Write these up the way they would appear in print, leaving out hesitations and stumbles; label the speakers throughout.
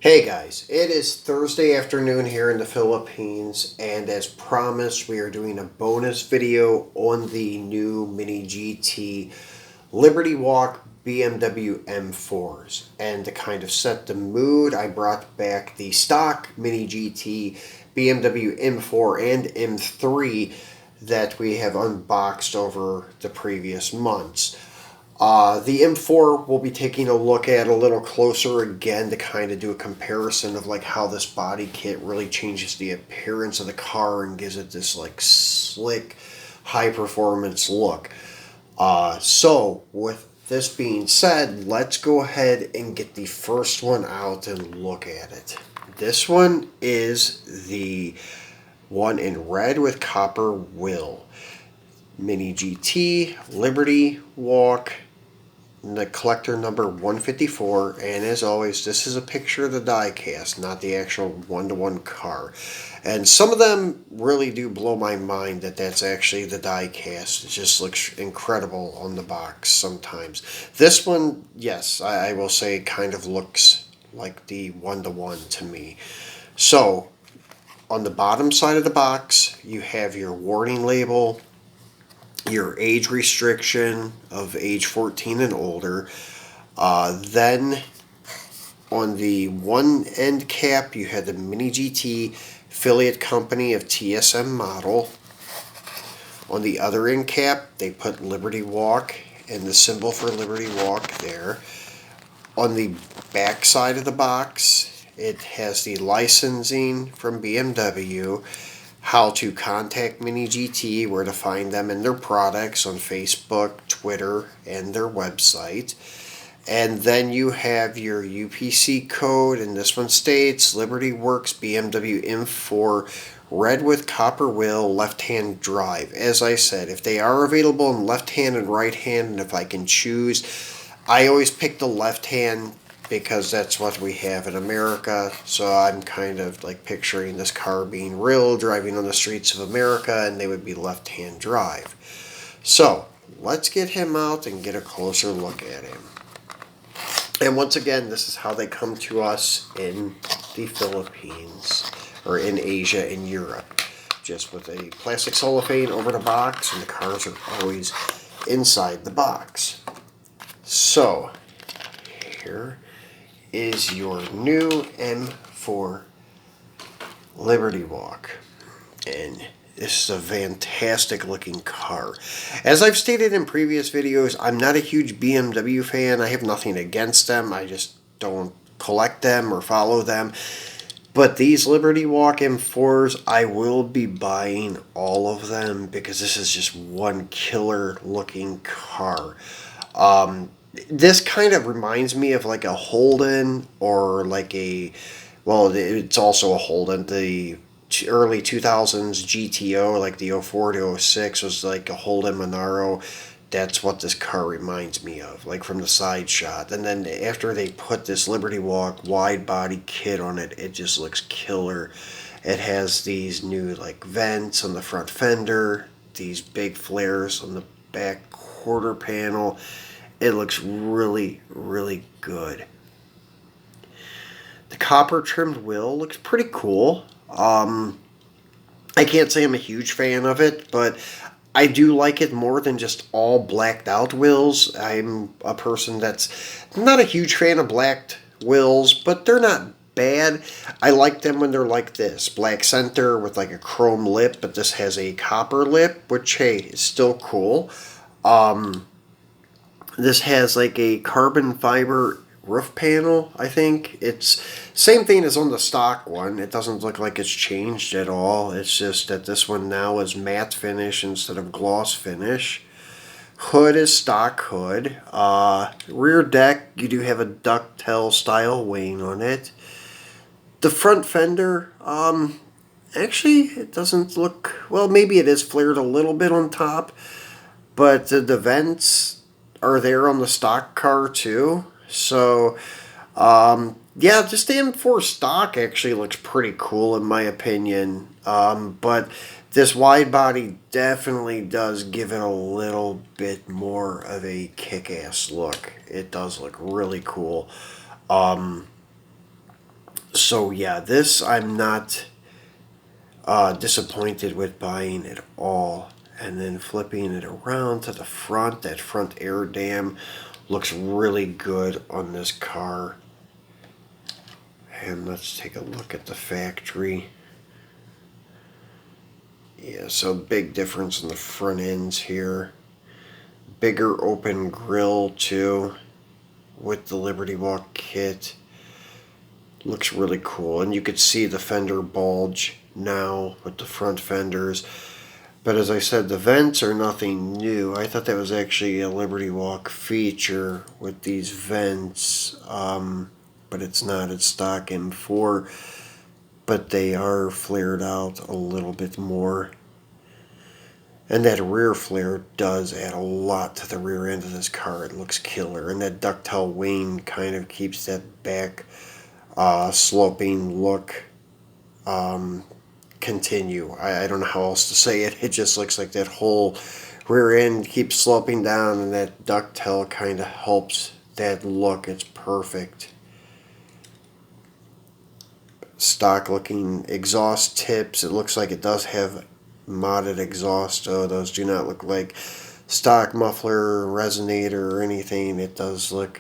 Speaker 1: Hey guys, it is Thursday afternoon here in the Philippines, and as promised, we are doing a bonus video on the new Mini GT Liberty Walk BMW M4s. And to kind of set the mood, I brought back the stock Mini GT BMW M4 and M3 that we have unboxed over the previous months. The M4 we'll be taking a look at a little closer again to kind of do a comparison of like how this body kit really changes the appearance of the car and gives it this like slick, high performance look. So with this being said, let's go ahead and get the first one out and look at it. This one is the one in red with copper wheel. Mini GT Liberty Walk, the collector number 154, and as always, this is a picture of the die cast, not the actual one-to-one car. And some of them really do blow my mind that that's actually the die cast. It just looks incredible on the box sometimes. This one, yes, I will say kind of looks like the one-to-one to me. So on the bottom side of the box, you have your warning label, your age restriction of age 14 and older. Then on the one end cap, you had the Mini GT affiliate company of TSM model. On the other end cap, they put Liberty Walk and the symbol for Liberty Walk there. On the back side of the box, it has the licensing from BMW, how to contact Mini GT, where to find them and their products on Facebook, Twitter, and their website. And then you have your UPC code, and this one states Liberty Works BMW M4 red with copper wheel, left-hand drive. As I said, if they are available in left-hand and right-hand, and if I can choose, I always pick the left-hand because that's what we have in America. So I'm kind of like picturing this car being real, driving on the streets of America, and they would be left-hand drive. So let's get him out and get a closer look at him. And once again, this is how they come to us in the Philippines, or in Asia and Europe. Just with a plastic cellophane over the box, and the cars are always inside the box. So here is your new M4 Liberty Walk, and this is a fantastic looking car. As I've stated in previous videos, I'm not a huge BMW fan. I have nothing against them. I just don't collect them or follow them. But these Liberty Walk M4s, I will be buying all of them because this is just one killer looking car. This kind of reminds me of like a Holden, or like a, well, it's also a Holden, the early 2000s GTO, like the 04 to 06 was like a Holden Monaro. That's what this car reminds me of, like from the side shot. And then after they put this Liberty Walk wide body kit on it, it just looks killer. It has these new like vents on the front fender, these big flares on the back quarter panel. It looks really, really good. The copper trimmed wheel looks pretty cool. I can't say I'm a huge fan of it, but I do like it more than just all blacked out wheels. I'm a person that's not a huge fan of blacked wheels, but they're not bad. I like them when they're like this. Black center with like a chrome lip, but this has a copper lip, which, hey, is still cool. This has like a carbon fiber roof panel, I think. It's same thing as on the stock one. It doesn't look like it's changed at all. It's just that this one now is matte finish instead of gloss finish. Hood is stock hood. Rear deck, you do have a ducktail style wing on it. The front fender, actually it doesn't look, well, maybe it is flared a little bit on top, but the vents are there on the stock car too. So yeah, just the M4 stock actually looks pretty cool in my opinion. But this wide body definitely does give it a little bit more of a kick-ass look. It does look really cool. So yeah, this I'm not disappointed with buying at all. And then flipping it around to the front, that front air dam looks really good on this car. And let's take a look at the factory. Yeah, so big difference in the front ends here. Bigger open grille too with the Liberty Walk kit. Looks really cool. And you could see the fender bulge now with the front fenders. But as I said, the vents are nothing new. I thought that was actually a Liberty Walk feature with these vents. But it's not. It's stock M4. But they are flared out a little bit more. And that rear flare does add a lot to the rear end of this car. It looks killer. And that ductile wing kind of keeps that back sloping look continue. I don't know how else to say it. It just looks like that whole rear end keeps sloping down, and that ductile kind of helps that look. It's perfect. Stock looking exhaust tips. It looks like it does have modded exhaust. Oh, those do not look like stock muffler, resonator, or anything. It does look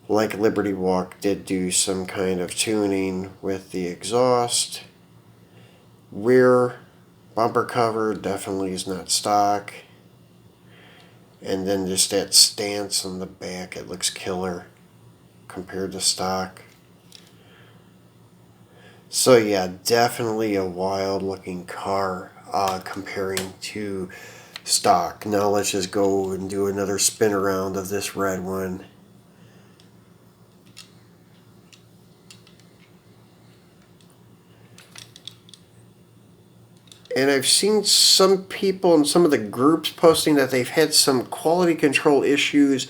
Speaker 1: like Liberty Walk did do some kind of tuning with the exhaust. Rear bumper cover definitely is not stock. And then just that stance on the back, it looks killer compared to stock. So yeah, definitely a wild looking car comparing to stock. Now let's just go and do another spin around of this red one. And I've seen some people in some of the groups posting that they've had some quality control issues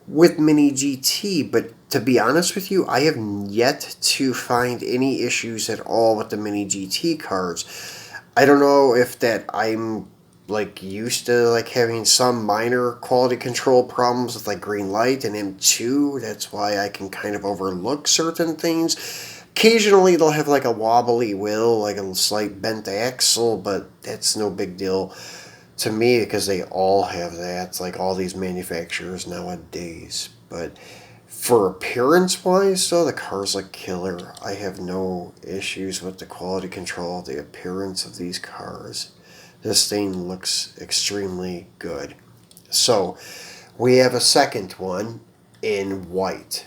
Speaker 1: with Mini GT, but to be honest with you, I have yet to find any issues at all with the Mini GT cars. I don't know if that I'm like used to like having some minor quality control problems with like green light and M2. That's why I can kind of overlook certain things. Occasionally they'll have like a wobbly wheel, like a slight bent axle, but that's no big deal to me because they all have that. It's like all these manufacturers nowadays. But for appearance wise though, the cars look killer. I have no issues with the quality control, the appearance of these cars. This thing looks extremely good. So we have a second one in white.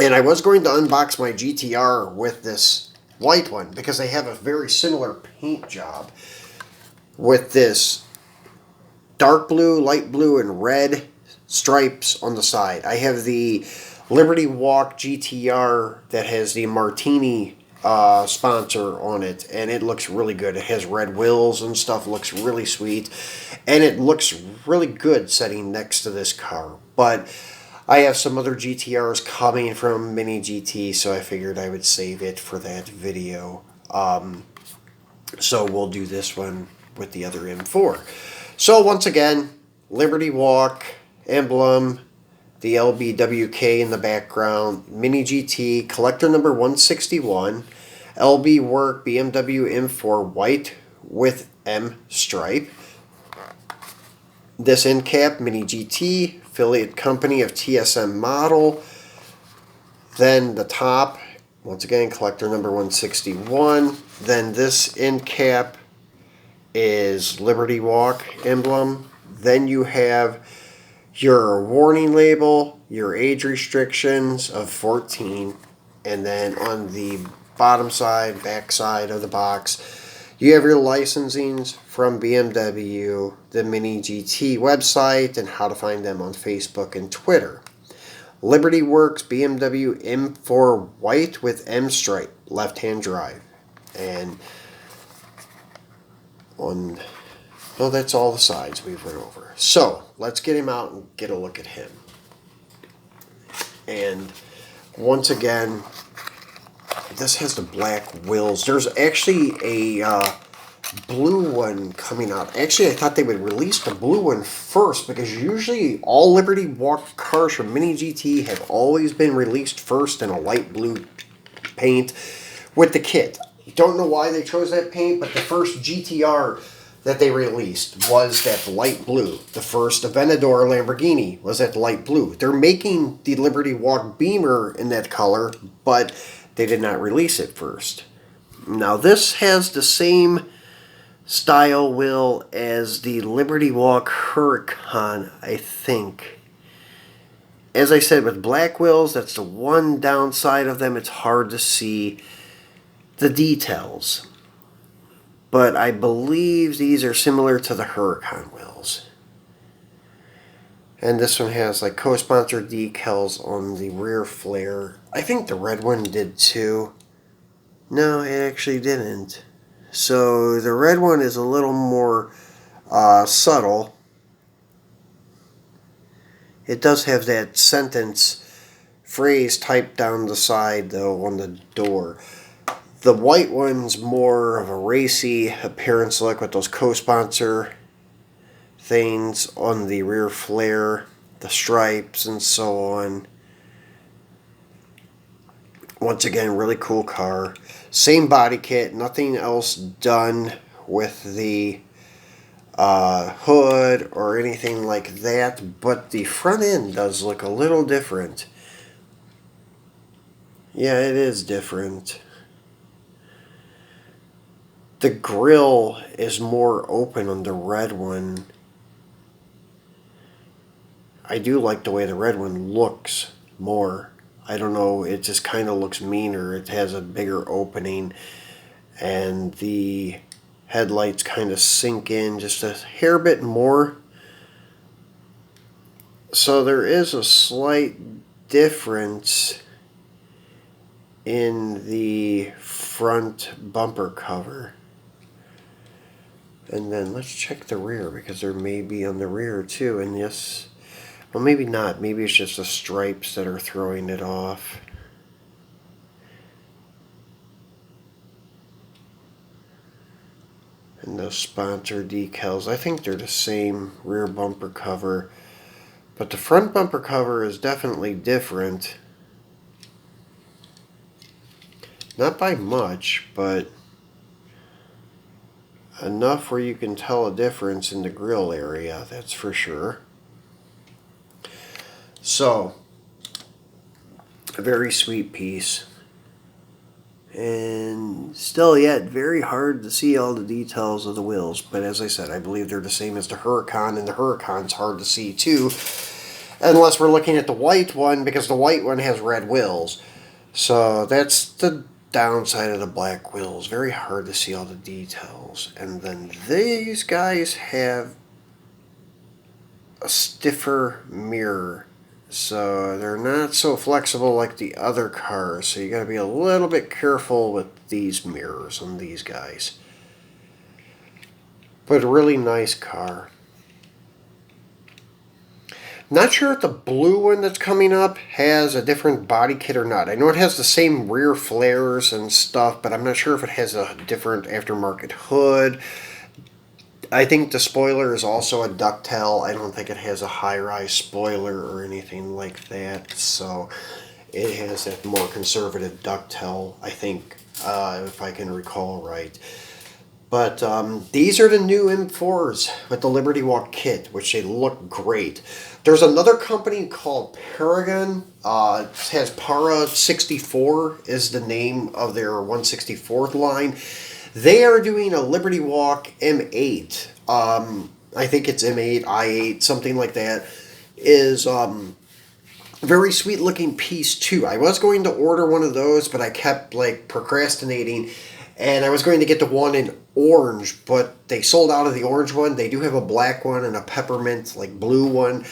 Speaker 1: And I was going to unbox my GTR with this white one because they have a very similar paint job with this dark blue, light blue, and red stripes on the side. I have the Liberty Walk GTR that has the Martini sponsor on it, and it looks really good. It has red wheels and stuff, looks really sweet, and it looks really good sitting next to this car. But I have some other GTRs coming from Mini GT, so I figured I would save it for that video. So we'll do this one with the other M4. So once again, Liberty Walk emblem, the LBWK in the background, Mini GT, collector number 161, LB BMW M4 white with M stripe. This end cap, Mini GT, affiliate company of TSM model. Then the top, once again, collector number 161. Then this end cap is Liberty Walk emblem. Then you have your warning label, your age restrictions of 14, and then on the bottom side, back side of the box, you have your licensings from BMW, the Mini GT website, and how to find them on Facebook and Twitter. Liberty Works BMW M4 white with M stripe, left-hand drive. And on, well, that's all the sides we've went over. So let's get him out and get a look at him. And once again, this has the black wheels. There's actually a blue one coming out. Actually, I thought they would release the blue one first because usually all Liberty Walk cars from Mini GT have always been released first in a light blue paint with the kit. Don't know why they chose that paint, but the first GTR that they released was that light blue. The first Aventador Lamborghini was that light blue. They're making the Liberty Walk Beamer in that color, but they did not release it first. Now this has the same style wheel as the Liberty Walk Huracan, I think. As I said, with black wheels, that's the one downside of them. It's hard to see the details. But I believe these are similar to the Huracan wheels. And this one has like co-sponsored decals on the rear flare. I think the red one did too. No, it actually didn't. So the red one is a little more subtle. It does have that sentence phrase typed down the side though on the door. The white one's more of a racy appearance look with those co-sponsor things on the rear flare, the stripes and so on. Once again, really cool car. Same body kit, nothing else done with the hood or anything like that, but the front end does look a little different. Yeah, it is different. The grille is more open on the red one. I do like the way the red one looks more. I don't know, it just kind of looks meaner. It has a bigger opening and the headlights kind of sink in just a hair bit more. So there is a slight difference in the front bumper cover. And then let's check the rear, because there may be on the rear too. And yes, well, maybe not. Maybe it's just the stripes that are throwing it off. And those sponsor decals, I think they're the same rear bumper cover. But the front bumper cover is definitely different. Not by much, but enough where you can tell a difference in the grille area, that's for sure. So, a very sweet piece. And still yet very hard to see all the details of the wheels. But as I said, I believe they're the same as the Huracan, and the Huracan's hard to see too. Unless we're looking at the white one, because the white one has red wheels. So that's the downside of the black wheels. Very hard to see all the details. And then these guys have a stiffer mirror, so they're not so flexible like the other cars. So you got to be a little bit careful with these mirrors on these guys. But a really nice car. Not sure if the blue one that's coming up has a different body kit or not. I know it has the same rear flares and stuff, but I'm not sure if it has a different aftermarket hood. I think the spoiler is also a ducktail. I don't think it has a high-rise spoiler or anything like that. So it has that more conservative ducktail, I think, if I can recall right. But these are the new M4s with the Liberty Walk kit, which they look great. There's another company called Paragon. It has Para 64 is the name of their 164th line. They are doing a Liberty Walk M8. I think it's M8, I8, something like that. Is very sweet looking piece too. I was going to order one of those, but I kept like procrastinating. And I was going to get the one in orange, but they sold out of the orange one. They do have a black one and a peppermint, like blue one.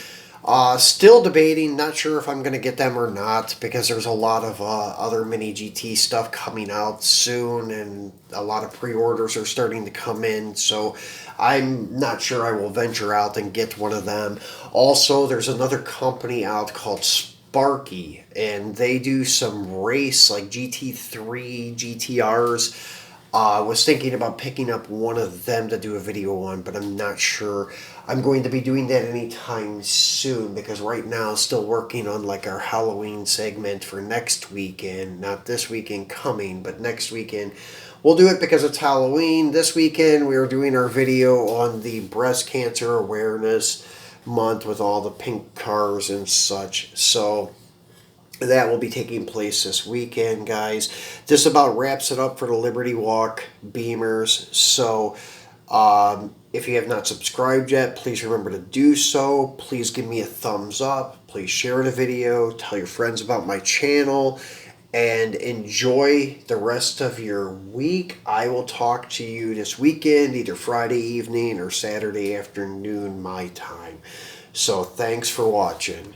Speaker 1: Still debating, not sure if I'm going to get them or not, because there's a lot of other Mini GT stuff coming out soon, and a lot of pre-orders are starting to come in, so I'm not sure I will venture out and get one of them. Also, there's another company out called Sparky, and they do some race, like GT3, GTRs. I was thinking about picking up one of them to do a video on, but I'm not sure I'm going to be doing that anytime soon, because right now I'm still working on like our Halloween segment for next weekend. Not this weekend coming, but next weekend. We'll do it because it's Halloween. This weekend we are doing our video on the breast cancer awareness month with all the pink cars and such. So that will be taking place this weekend, guys. This about wraps it up for the Liberty Walk Beamers. So if you have not subscribed yet, please remember to do so. Please give me a thumbs up. Please share the video. Tell your friends about my channel. And enjoy the rest of your week. I will talk to you this weekend, either Friday evening or Saturday afternoon, my time. So thanks for watching.